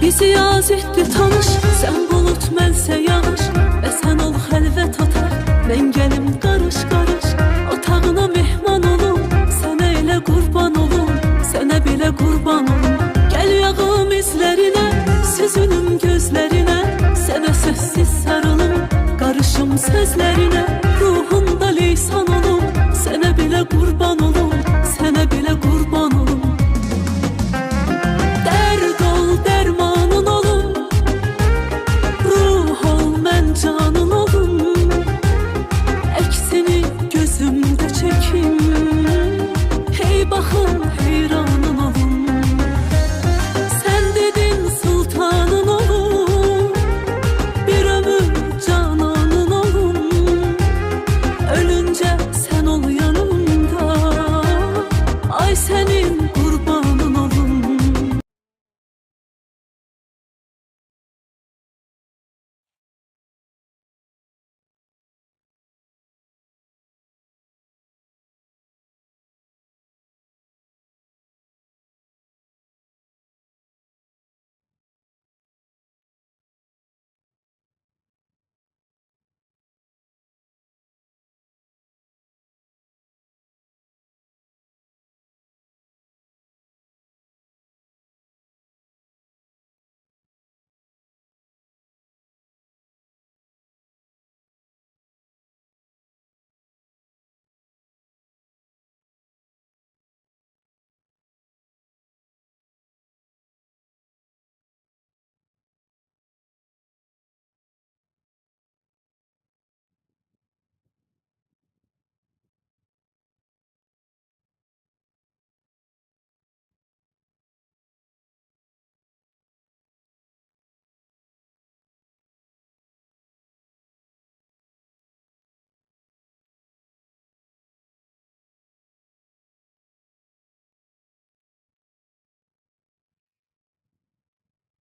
Bizi yaz etdi tanış, sən bulut mənsə yağış. Və sən ol xəlvət otaq, mən gəlim qarış qarış. Otağına mehman olum, sənə elə qurban olum, sənə belə qurban olum.